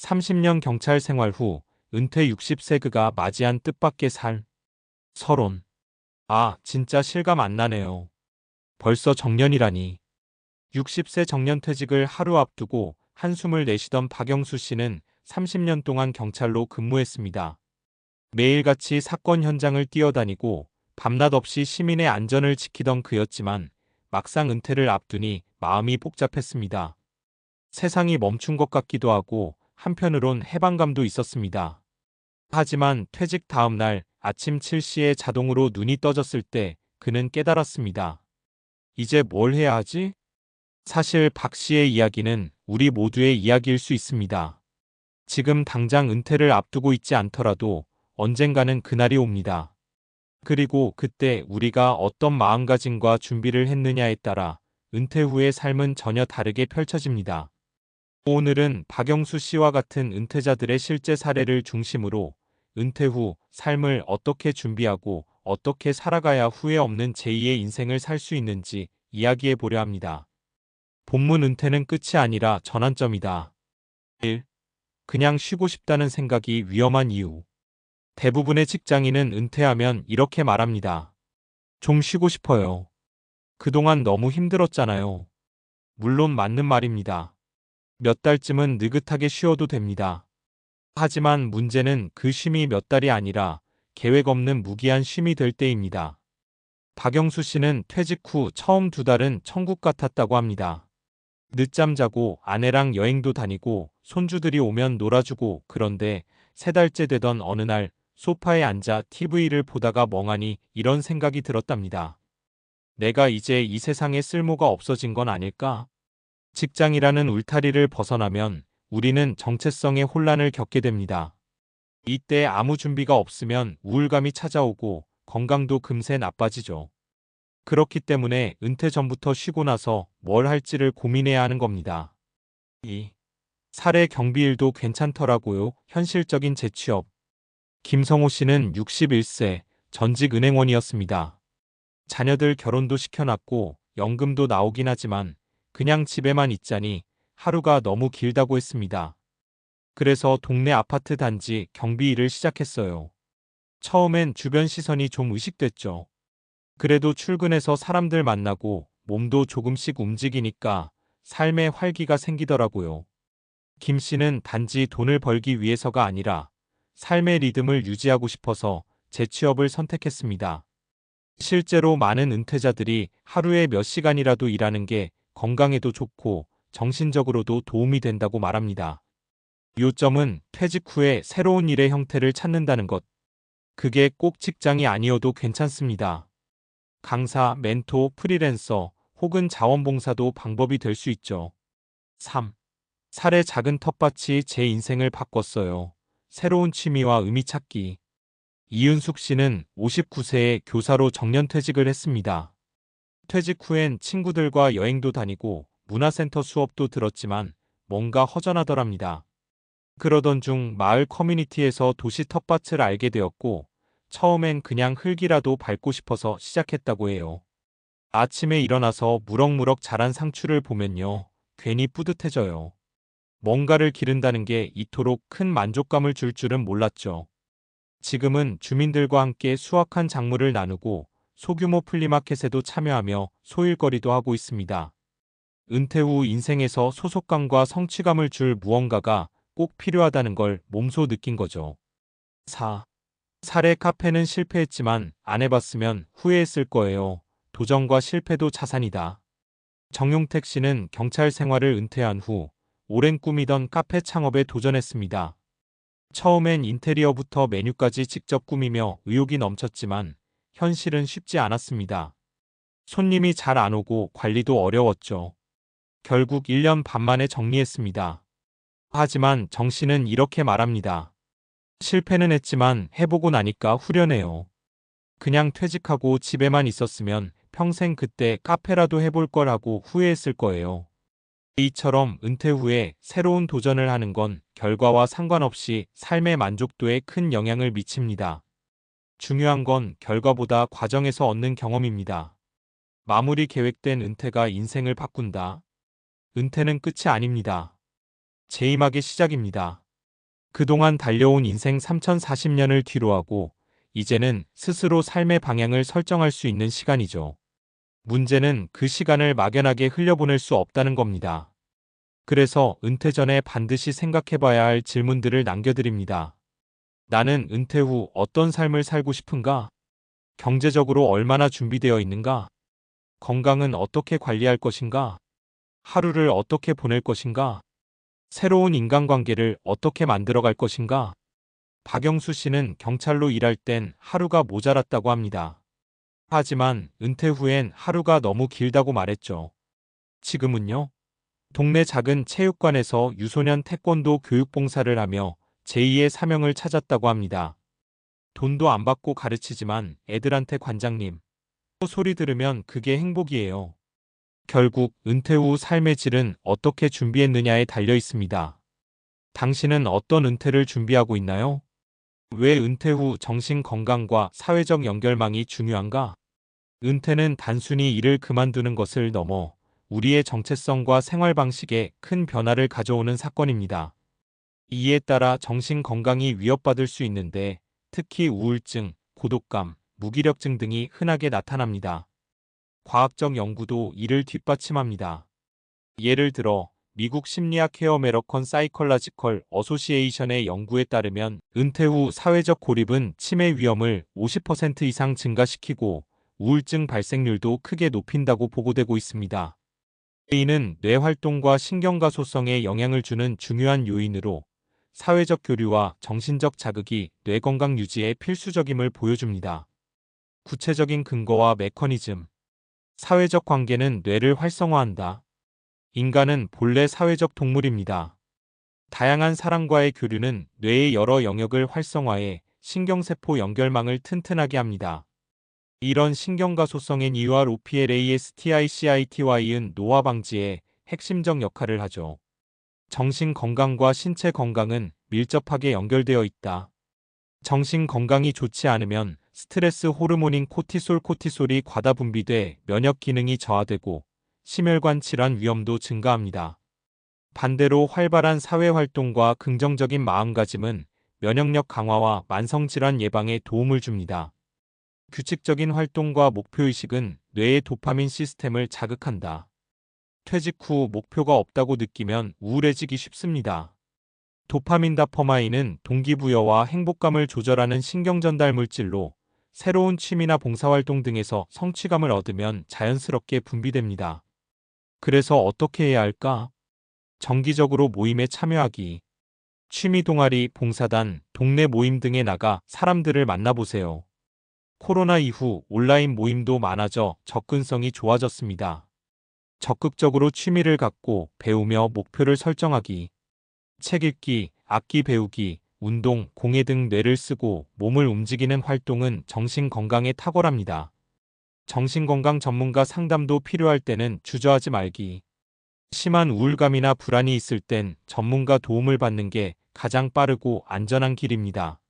30년 경찰 생활 후 은퇴 60세 그가 맞이한 뜻밖의 삶. 서론. 아, 진짜 실감 안 나네요. 벌써 정년이라니. 60세 정년퇴직을 하루 앞두고 한숨을 내쉬던 박영수 씨는 30년 동안 경찰로 근무했습니다. 매일같이 사건 현장을 뛰어다니고 밤낮 없이 시민의 안전을 지키던 그였지만 막상 은퇴를 앞두니 마음이 복잡했습니다. 세상이 멈춘 것 같기도 하고 한편으론 해방감도 있었습니다. 하지만 퇴직 다음 날 아침 7시에 자동으로 눈이 떠졌을 때 그는 깨달았습니다. 이제 뭘 해야 하지? 사실 박 씨의 이야기는 우리 모두의 이야기일 수 있습니다. 지금 당장 은퇴를 앞두고 있지 않더라도 언젠가는 그날이 옵니다. 그리고 그때 우리가 어떤 마음가짐과 준비를 했느냐에 따라 은퇴 후의 삶은 전혀 다르게 펼쳐집니다. 오늘은 박영수 씨와 같은 은퇴자들의 실제 사례를 중심으로 은퇴 후 삶을 어떻게 준비하고 어떻게 살아가야 후회 없는 제2의 인생을 살 수 있는지 이야기해 보려 합니다. 본문 은퇴는 끝이 아니라 전환점이다. 1. 그냥 쉬고 싶다는 생각이 위험한 이유. 대부분의 직장인은 은퇴하면 이렇게 말합니다. 좀 쉬고 싶어요. 그동안 너무 힘들었잖아요. 물론 맞는 말입니다. 몇 달쯤은 느긋하게 쉬어도 됩니다. 하지만 문제는 그 쉼이 몇 달이 아니라 계획 없는 무기한 쉼이 될 때입니다. 박영수 씨는 퇴직 후 처음 2달은 천국 같았다고 합니다. 늦잠 자고 아내랑 여행도 다니고 손주들이 오면 놀아주고 그런데 3달째 되던 어느 날 소파에 앉아 TV를 보다가 멍하니 이런 생각이 들었답니다. 내가 이제 이 세상에 쓸모가 없어진 건 아닐까? 직장이라는 울타리를 벗어나면 우리는 정체성의 혼란을 겪게 됩니다. 이때 아무 준비가 없으면 우울감이 찾아오고 건강도 금세 나빠지죠. 그렇기 때문에 은퇴 전부터 쉬고 나서 뭘 할지를 고민해야 하는 겁니다. 2. 사례 경비일도 괜찮더라고요. 현실적인 재취업. 김성호 씨는 61세, 전직 은행원이었습니다. 자녀들 결혼도 시켜놨고 연금도 나오긴 하지만 그냥 집에만 있자니 하루가 너무 길다고 했습니다. 그래서 동네 아파트 단지 경비 일을 시작했어요. 처음엔 주변 시선이 좀 의식됐죠. 그래도 출근해서 사람들 만나고 몸도 조금씩 움직이니까 삶에 활기가 생기더라고요. 김 씨는 단지 돈을 벌기 위해서가 아니라 삶의 리듬을 유지하고 싶어서 재취업을 선택했습니다. 실제로 많은 은퇴자들이 하루에 몇 시간이라도 일하는 게 건강에도 좋고 정신적으로도 도움이 된다고 말합니다. 요점은 퇴직 후에 새로운 일의 형태를 찾는다는 것. 그게 꼭 직장이 아니어도 괜찮습니다. 강사, 멘토, 프리랜서 혹은 자원봉사도 방법이 될 수 있죠. 3. 살의 작은 텃밭이 제 인생을 바꿨어요. 새로운 취미와 의미 찾기. 이윤숙 씨는 59세에 교사로 정년퇴직을 했습니다. 퇴직 후엔 친구들과 여행도 다니고 문화센터 수업도 들었지만 뭔가 허전하더랍니다. 그러던 중 마을 커뮤니티에서 도시 텃밭을 알게 되었고 처음엔 그냥 흙이라도 밟고 싶어서 시작했다고 해요. 아침에 일어나서 무럭무럭 자란 상추를 보면요. 괜히 뿌듯해져요. 뭔가를 기른다는 게 이토록 큰 만족감을 줄 줄은 몰랐죠. 지금은 주민들과 함께 수확한 작물을 나누고 소규모 플리마켓에도 참여하며 소일거리도 하고 있습니다. 은퇴 후 인생에서 소속감과 성취감을 줄 무언가가 꼭 필요하다는 걸 몸소 느낀 거죠. 4. 사례 카페는 실패했지만 안 해봤으면 후회했을 거예요. 도전과 실패도 자산이다. 정용택 씨는 경찰 생활을 은퇴한 후 오랜 꿈이던 카페 창업에 도전했습니다. 처음엔 인테리어부터 메뉴까지 직접 꾸미며 의욕이 넘쳤지만 현실은 쉽지 않았습니다. 손님이 잘 안 오고 관리도 어려웠죠. 결국 1년 반 만에 정리했습니다. 하지만 정 씨는 이렇게 말합니다. 실패는 했지만 해보고 나니까 후련해요. 그냥 퇴직하고 집에만 있었으면 평생 그때 카페라도 해볼 거라고 후회했을 거예요. 이처럼 은퇴 후에 새로운 도전을 하는 건 결과와 상관없이 삶의 만족도에 큰 영향을 미칩니다. 중요한 건 결과보다 과정에서 얻는 경험입니다. 마무리 계획된 은퇴가 인생을 바꾼다. 은퇴는 끝이 아닙니다. 재임하기 시작입니다. 그동안 달려온 인생 3040년을 뒤로하고 이제는 스스로 삶의 방향을 설정할 수 있는 시간이죠. 문제는 그 시간을 막연하게 흘려보낼 수 없다는 겁니다. 그래서 은퇴 전에 반드시 생각해봐야 할 질문들을 남겨드립니다. 나는 은퇴 후 어떤 삶을 살고 싶은가? 경제적으로 얼마나 준비되어 있는가? 건강은 어떻게 관리할 것인가? 하루를 어떻게 보낼 것인가? 새로운 인간관계를 어떻게 만들어갈 것인가? 박영수 씨는 경찰로 일할 땐 하루가 모자랐다고 합니다. 하지만 은퇴 후엔 하루가 너무 길다고 말했죠. 지금은요? 동네 작은 체육관에서 유소년 태권도 교육 봉사를 하며 제2의 사명을 찾았다고 합니다. 돈도 안 받고 가르치지만 애들한테 관장님 소리 들으면 그게 행복이에요. 결국 은퇴 후 삶의 질은 어떻게 준비했느냐에 달려 있습니다. 당신은 어떤 은퇴를 준비하고 있나요? 왜 은퇴 후 정신 건강과 사회적 연결망이 중요한가? 은퇴는 단순히 일을 그만두는 것을 넘어 우리의 정체성과 생활 방식에 큰 변화를 가져오는 사건입니다. 이에 따라 정신 건강이 위협받을 수 있는데 특히 우울증, 고독감, 무기력증 등이 흔하게 나타납니다. 과학적 연구도 이를 뒷받침합니다. 예를 들어 미국 심리학 헤어 메러컨 사이컬라지컬 어소시에이션의 연구에 따르면 은퇴 후 사회적 고립은 치매 위험을 50% 이상 증가시키고 우울증 발생률도 크게 높인다고 보고되고 있습니다. 이는 뇌 활동과 신경가소성에 영향을 주는 중요한 요인으로 사회적 교류와 정신적 자극이 뇌 건강 유지에 필수적임을 보여줍니다. 구체적인 근거와 메커니즘. 사회적 관계는 뇌를 활성화한다. 인간은 본래 사회적 동물입니다. 다양한 사람과의 교류는 뇌의 여러 영역을 활성화해 신경세포 연결망을 튼튼하게 합니다. 이런 신경가소성의 NeuroPLASTICITY은 노화 방지에 핵심적 역할을 하죠. 정신 건강과 신체 건강은 밀접하게 연결되어 있다. 정신 건강이 좋지 않으면 스트레스 호르몬인 코티솔이 과다 분비돼 면역 기능이 저하되고 심혈관 질환 위험도 증가합니다. 반대로 활발한 사회 활동과 긍정적인 마음가짐은 면역력 강화와 만성질환 예방에 도움을 줍니다. 규칙적인 활동과 목표의식은 뇌의 도파민 시스템을 자극한다. 퇴직 후 목표가 없다고 느끼면 우울해지기 쉽습니다. 도파민다퍼마인은 동기부여와 행복감을 조절하는 신경전달 물질로 새로운 취미나 봉사활동 등에서 성취감을 얻으면 자연스럽게 분비됩니다. 그래서 어떻게 해야 할까? 정기적으로 모임에 참여하기. 취미 동아리, 봉사단, 동네 모임 등에 나가 사람들을 만나보세요. 코로나 이후 온라인 모임도 많아져 접근성이 좋아졌습니다. 적극적으로 취미를 갖고 배우며 목표를 설정하기. 책 읽기, 악기 배우기, 운동, 공예 등 뇌를 쓰고 몸을 움직이는 활동은 정신 건강에 탁월합니다. 정신건강 전문가 상담도 필요할 때는 주저하지 말기. 심한 우울감이나 불안이 있을 땐 전문가 도움을 받는 게 가장 빠르고 안전한 길입니다.